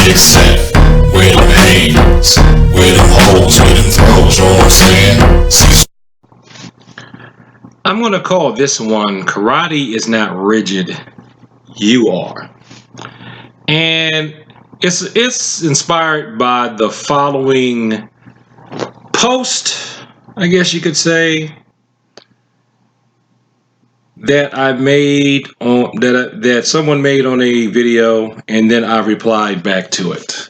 get set. Where them hands, where them holes, where them throws, you know what I'm saying? Cecil. I'm going to call this one Karate is Not Rigid, You Are. And it's inspired by the following post, I guess you could say, that I made on that someone made on a video, and then I replied back to it.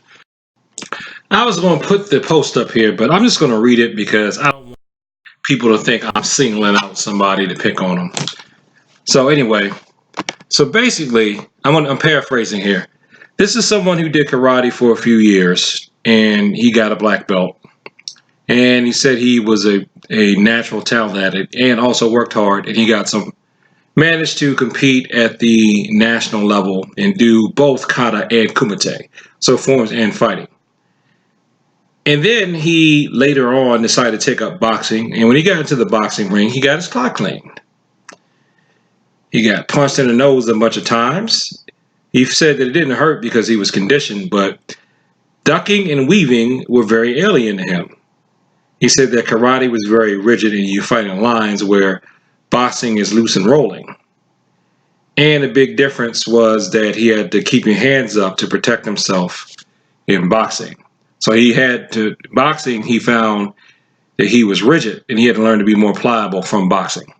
I was going to put the post up here, but I'm just going to read it because I don't want people to think I'm singling out somebody to pick on them. So anyway, so basically, I'm paraphrasing here. This is someone who did karate for a few years, and he got a black belt. And he said he was a natural talent at it, and also worked hard, and he managed to compete at the national level and do both kata and kumite, so forms and fighting. And then he later on decided to take up boxing, and when he got into the boxing ring, he got his clock cleaned. He got punched in the nose a bunch of times. He said that it didn't hurt because he was conditioned, but ducking and weaving were very alien to him. He said that karate was very rigid and you fight in lines where boxing is loose and rolling. And the big difference was that he had to keep your hands up to protect himself in boxing. So boxing, he found that he was rigid and he had to learn to be more pliable from boxing.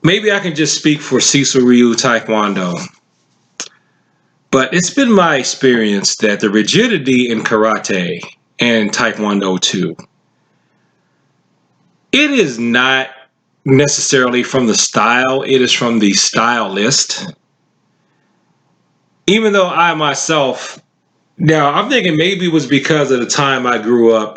Maybe I can just speak for Cecil Ryu Taekwondo, but it's been my experience that the rigidity in karate and Taekwondo too, it is not necessarily from the style, it is from the stylist. Even though I myself, now I'm thinking maybe it was because of the time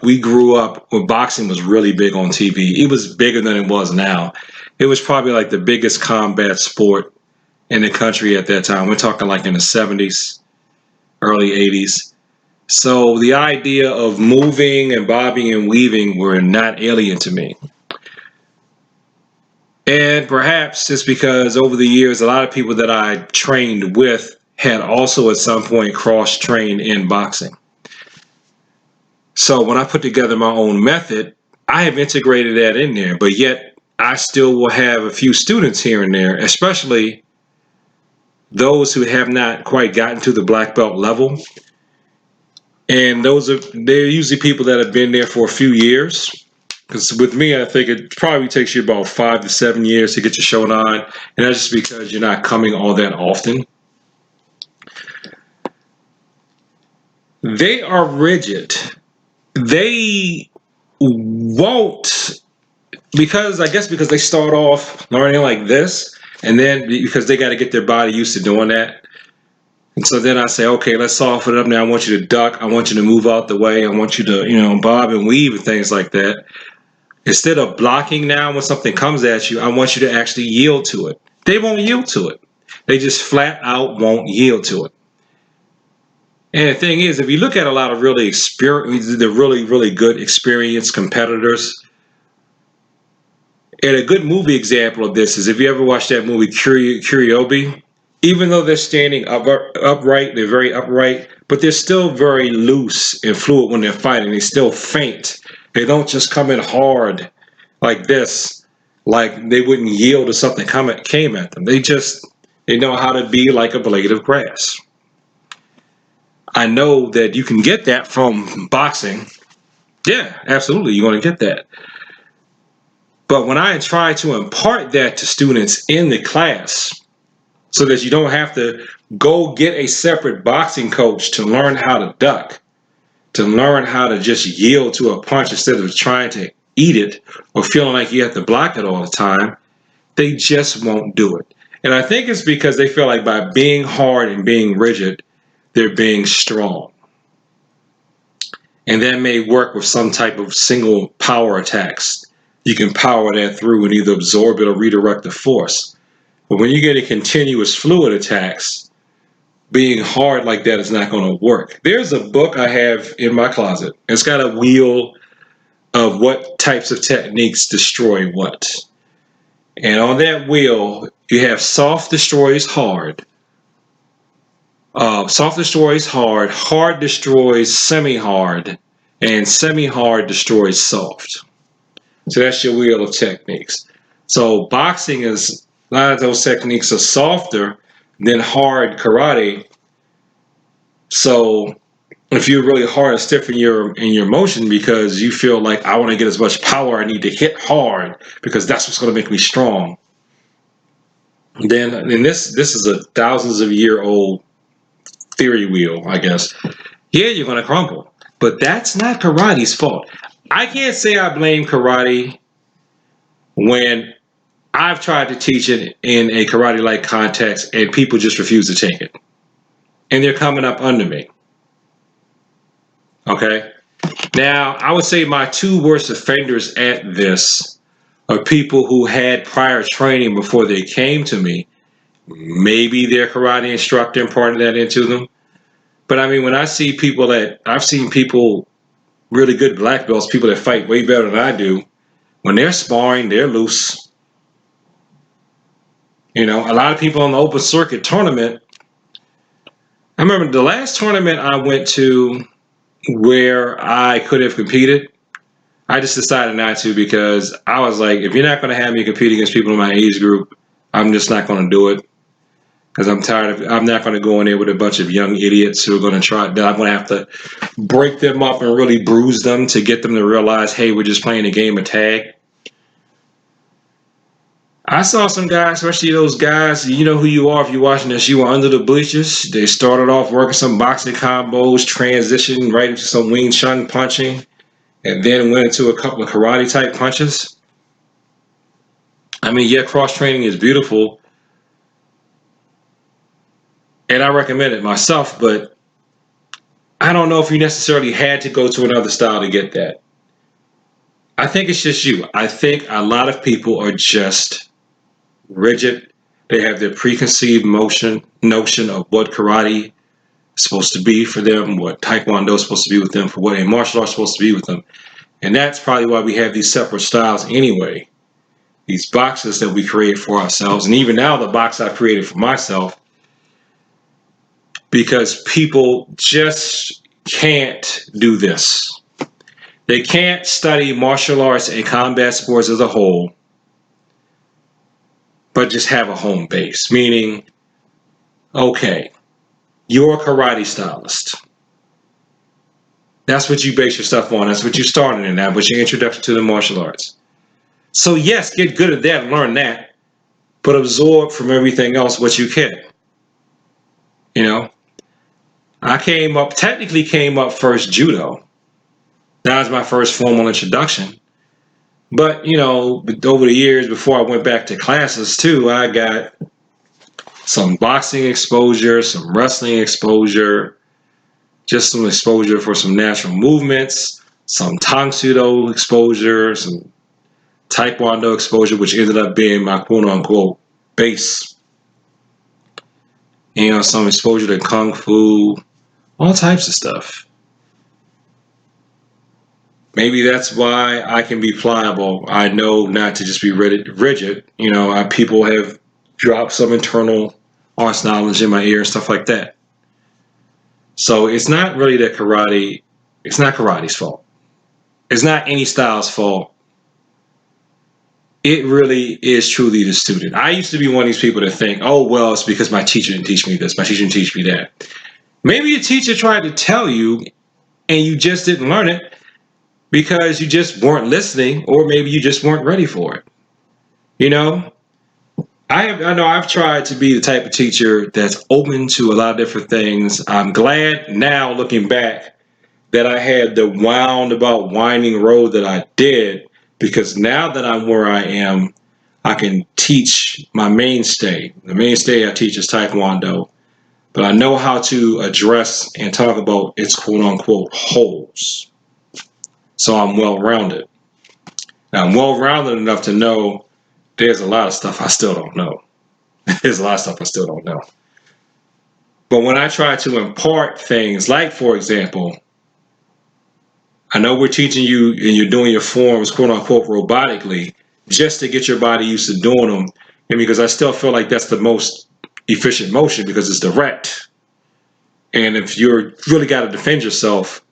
we grew up when boxing was really big on TV. It was bigger than it was now. It was probably like the biggest combat sport in the country at that time. We're talking like in the 70s, early 80s. So the idea of moving and bobbing and weaving were not alien to me. And perhaps it's because over the years, a lot of people that I trained with had also at some point cross-trained in boxing. So when I put together my own method, I have integrated that in there, but yet I still will have a few students here and there, especially those who have not quite gotten to the black belt level. And they're usually people that have been there for a few years. Because with me, I think it probably takes you about 5 to 7 years to get your shodan, and that's just because you're not coming all that often. They are rigid. They won't, because they start off learning like this, and then because they got to get their body used to doing that. And so then I say, okay, let's soften it up now. I want you to duck. I want you to move out the way. I want you to, bob and weave and things like that. Instead of blocking now when something comes at you, I want you to actually yield to it. They won't yield to it. They just flat out won't yield to it. And the thing is, if you look at a lot of really good experienced competitors, and a good movie example of this is if you ever watched that movie Kuriobi, even though they're standing upright, they're very upright, but they're still very loose and fluid when they're fighting. They still feint. They don't just come in hard like this, like they wouldn't yield to something came at them. They know how to be like a blade of grass. I know that you can get that from boxing. Yeah, absolutely, you're going to get that. But when I try to impart that to students in the class, so that you don't have to go get a separate boxing coach to learn how to duck, to learn how to just yield to a punch instead of trying to eat it or feeling like you have to block it all the time, they just won't do it. And I think it's because they feel like by being hard and being rigid, they're being strong. And that may work with some type of single power attacks. You can power that through and either absorb it or redirect the force. But when you get a continuous fluid attacks, being hard like that is not going to work. There's a book I have in my closet. It's got a wheel of what types of techniques destroy what. And on that wheel, you have soft destroys hard, Soft destroys hard, hard destroys semi-hard, and semi-hard destroys soft. So that's your wheel of techniques. So boxing is, a lot of those techniques are softer than hard karate. So if you're really hard and stiff in your motion because you feel like I want to get as much power, I need to hit hard because that's what's going to make me strong. Then, and this is a thousands of year old theory wheel, I guess. Yeah, you're going to crumble, but that's not karate's fault. I can't say I blame karate when I've tried to teach it in a karate-like context and people just refuse to take it, and they're coming up under me. Okay. Now, I would say my two worst offenders at this are people who had prior training before they came to me. Maybe their karate instructor imparted that into them. But I mean, when I see people I've seen people, really good black belts, people that fight way better than I do, when they're sparring, they're loose. You know, a lot of people on the open circuit tournament. I remember the last tournament I went to where I could have competed. I just decided not to because I was like, if you're not going to have me compete against people in my age group, I'm just not going to do it. Because I'm tired of, I'm not going to go in there with a bunch of young idiots who are going to try, that I'm going to have to break them up and really bruise them to get them to realize, hey, we're just playing a game of tag. I saw some guys, especially those guys, you know who you are if you're watching this, you were under the bleachers. They started off working some boxing combos, transitioned right into some Wing Chun punching, and then went into a couple of karate type punches. I mean, yeah, cross training is beautiful, and I recommend it myself, but I don't know if you necessarily had to go to another style to get that. I think it's just you. I think a lot of people are just rigid. They have their preconceived notion of what karate is supposed to be for them, what Taekwondo is supposed to be with them, for what a martial art is supposed to be with them. And that's probably why we have these separate styles anyway. These boxes that we create for ourselves. And even now, the box I created for myself, because people just can't do this. They can't study martial arts and combat sports as a whole, but just have a home base. Meaning, okay, you're a karate stylist. That's what you base your stuff on. That's what you started in. That was your introduction to the martial arts. So yes, get good at that and learn that, but absorb from everything else what you can. You know, I technically came up first judo. That was my first formal introduction. But, you know, over the years before I went back to classes too, I got some boxing exposure, some wrestling exposure, just some exposure for some natural movements, some Tang Sudo exposure, some Taekwondo exposure, which ended up being my quote unquote base. You know, some exposure to Kung Fu, all types of stuff. Maybe that's why I can be pliable. I know not to just be rigid. You know, people have dropped some internal arts knowledge in my ear and stuff like that. So it's not really that karate, it's not karate's fault. It's not any style's fault. It really is truly the student. I used to be one of these people that think, oh, well, it's because my teacher didn't teach me this, my teacher didn't teach me that. Maybe your teacher tried to tell you and you just didn't learn it because you just weren't listening, or maybe you just weren't ready for it. You know, I know I've tried to be the type of teacher that's open to a lot of different things. I'm glad now, looking back, that I had the winding road that I did, because now that I'm where I am, I can teach my mainstay. The mainstay I teach is Taekwondo, but I know how to address and talk about its quote unquote holes. So I'm well rounded. Now I'm well rounded enough to know there's a lot of stuff I still don't know. There's a lot of stuff I still don't know. But when I try to impart things, like for example, I know we're teaching you and you're doing your forms quote unquote robotically just to get your body used to doing them. And because I still feel like that's the most efficient motion because it's direct. And if you're really got to defend yourself,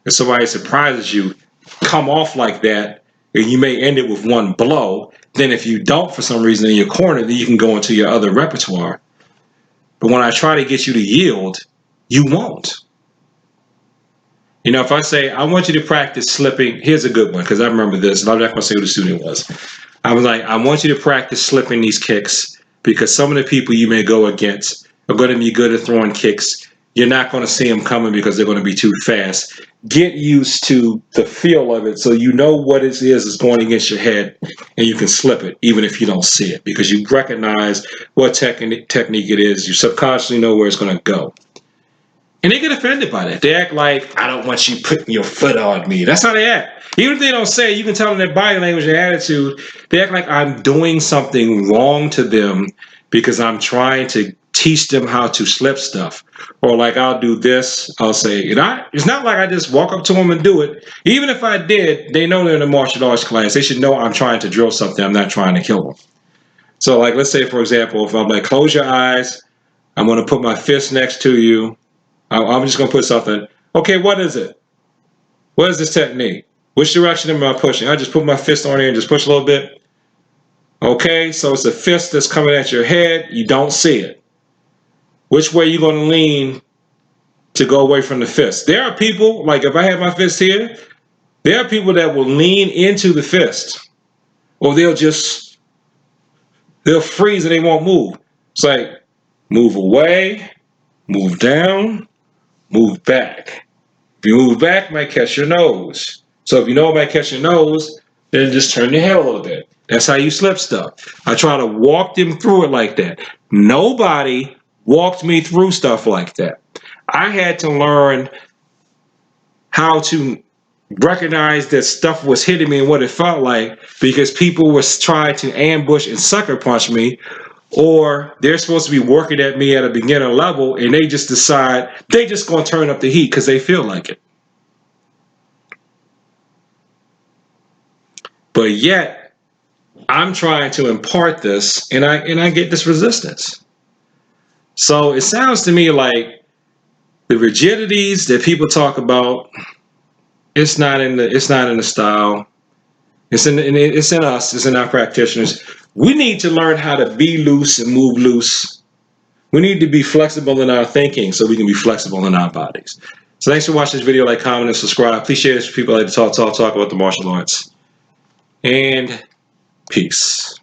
if somebody surprises you, come off like that, and you may end it with one blow. Then if you don't, for some reason, in your corner, then you can go into your other repertoire. But when I try to get you to yield, you won't. You know, if I say, I want you to practice slipping, here's a good one, because I remember this, and I'm not going to say who the student was. I was like, I want you to practice slipping these kicks, because some of the people you may go against are going to be good at throwing kicks. You're not going to see them coming because they're going to be too fast. Get used to the feel of it so you know what it is going against your head, and you can slip it even if you don't see it, because you recognize what technique it is. You subconsciously know where it's going to go. And they get offended by that. They act like, I don't want you putting your foot on me. That's how they act. Even if they don't say it, you can tell in their body language and attitude, they act like I'm doing something wrong to them because I'm trying to teach them how to slip stuff. Or like I'll do this, I'll say, it's not like I just walk up to them and do it. Even if I did, they know they're in a martial arts class. They should know I'm trying to drill something. I'm not trying to kill them. So like, let's say, for example, if I'm like, close your eyes, I'm going to put my fist next to you. I'm just going to put something. Okay, what is it? What is this technique? Which direction am I pushing? I just put my fist on here and just push a little bit. Okay, so it's a fist that's coming at your head. You don't see it. Which way are you going to lean to go away from the fist? There are people, like if I have my fist here, there are people that will lean into the fist. Or they'll freeze and they won't move. It's like, move away, move down, move back. If you move back, it might catch your nose. So if you know it might catch your nose, then just turn your head a little bit. That's how you slip stuff. I try to walk them through it like that. Nobody walked me through stuff like that. I had to learn how to recognize that stuff was hitting me and what it felt like, because people was trying to ambush and sucker punch me, or they're supposed to be working at me at a beginner level and they just decide they just going to turn up the heat because they feel like it. But yet I'm trying to impart this and I get this resistance. So it sounds to me like the rigidities that people talk about, it's not in the style. It's in us. It's in our practitioners. We need to learn how to be loose and move loose. We need to be flexible in our thinking so we can be flexible in our bodies. So thanks for watching this video. Like, comment, and subscribe. Please share this with people like to talk about the martial arts. And peace.